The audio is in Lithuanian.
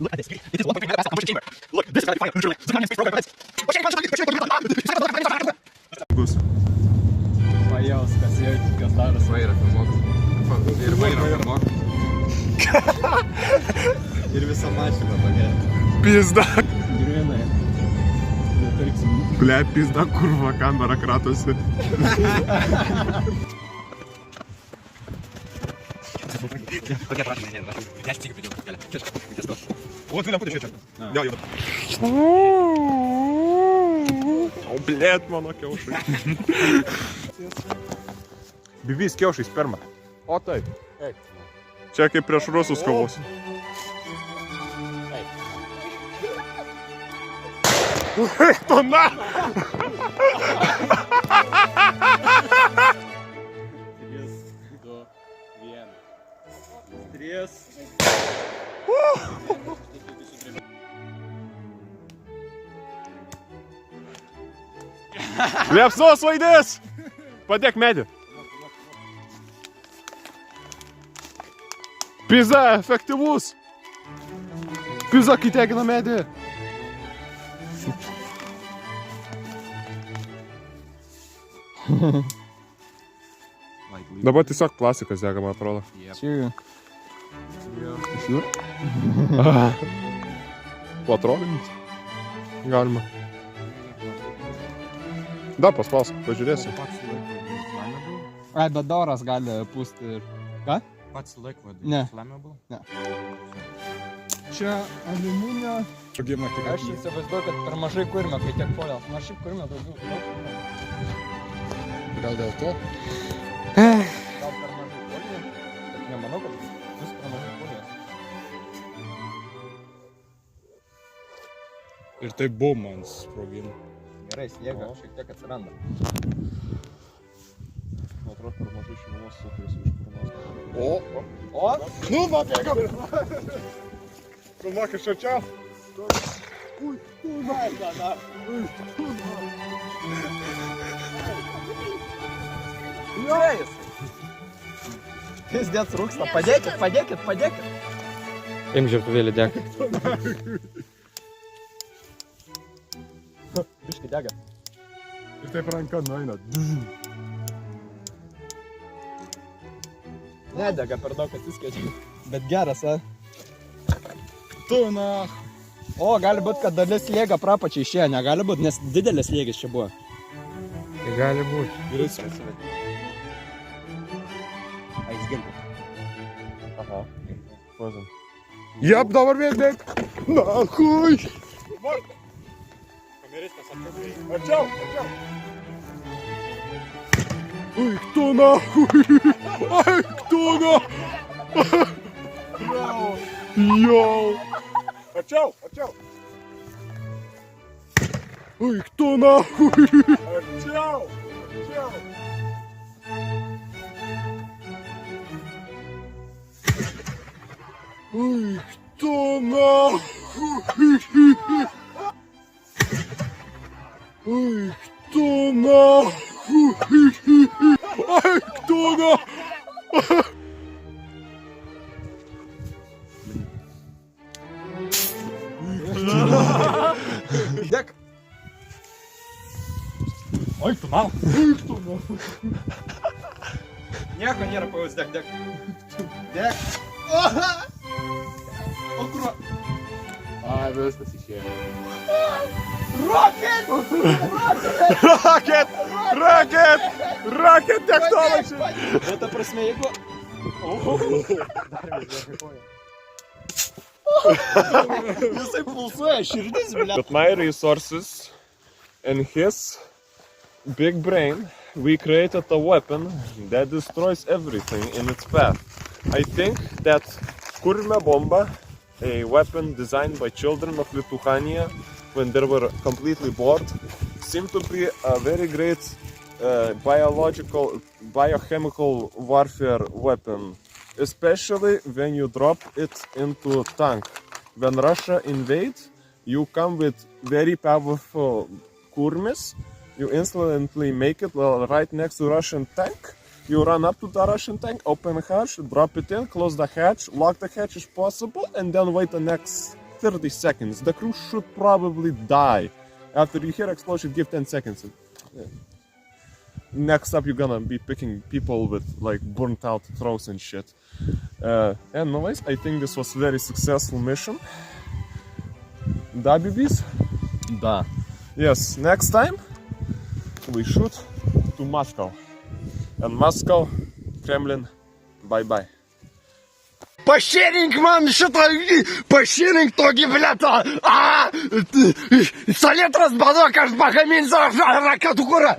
Look at this. It is 1.3 megapascal combustion chamber. Look, this is how they fire neutrally. The space program prevents. Bus. Pajaus, kas jauti, kas darosi. Vairą filmuok. Ir vairą filmuok. Ir visą mašiną tokia. Pizda. Grinai. Nepirksim. Ble, pizda, kurva, kamera kratosi. Вот вы находите что? Да, я. O, blėt, mano kiaušai. Bibys kiaušai sperma. O taip. Čia kaip prieš rusus kovos. To na! 3, 2, 1. 3. Liepsnos vaidės! Padėk medį. Pizza, efektyvus. Pizza, kai tegina medį. Dabar tiesiog plastikas dega, man atrodo. Čia. Patrolinimas. Galima. Dar paspausk, pažiūrėsim. Ai, bet doras gali pūsti ir... Ką? Pats liquid Ne. flammable? Čia aliuminio. Aš įsivaizduoju, kad per mažai kurime, kai tiek folijos. Na, šiaip kurime daugiau. Gal dėl to? Gal per mažai folijos? Bet nemanau, kad vis per mažai folijos. Ir tai bum man sprogino. Gerai, sniega šiek tiek atsiranda. Atrodo, per mažai šilumos sukuriasi iš kurnos. O? Nu, nubėgam! Filmuok iš arčiau. Ui, tu na. Jais! Jis dėt rūksta. Padėkit. Imk žiūrtuvėlį, dėk. Biški dega. Ir taip ranka nueina. Nedega per daug atsiskaičiai. Bet geras, a? Tu na. O, gali būt, kad dalis slėga prapačiai išėjo, negali būt, nes didelis slėgis čia buvo. Tai gali būti. A, jis gildi. Aha. Pozam. Jep, dabar vėl dėk. Na, hui. Arčiau. Ui, kto nahui. Ai, kto na. Jo. Arčiau. Ui, kto nahui. Arčiau. Ui, kto nahui. Ой, кто нахуй? Ай, кто нахуй? Dek. Oi, tu nau. Nieko nėra pavus, dek. Dek. O kur? Ai, viskas išėjo. Rocket technology! Bet ta prasme, jeigu... Jisai pulsuoja širdis, bля. With my resources and his big brain, we created a weapon that destroys everything in its path. I think that Kurme Bomba, a weapon designed by children of Lithuania when they were completely bored, seemed to be a very great biochemical warfare weapon, especially when you drop it into tank. When Russia invades, you come with very powerful kurmis, you instantly make it right next to Russian tank, You run up to the Russian tank, open the hatch, drop it in, close the hatch, lock the hatch if possible, and then wait the next 30 seconds. The crew should probably die. After you hear explosion, give 10 seconds. Next up, you're gonna be picking people with like burnt out throats and shit. Anyways, I think this was a very successful mission. WBs? Да. Yes, next time we shoot to Moscow. And Moscow, Kremlin, bye-bye. Пощеринг, мам, что-то... Пощеринг, тоги, блядь, Солет разбадок, аж бахамин, ракату, кура.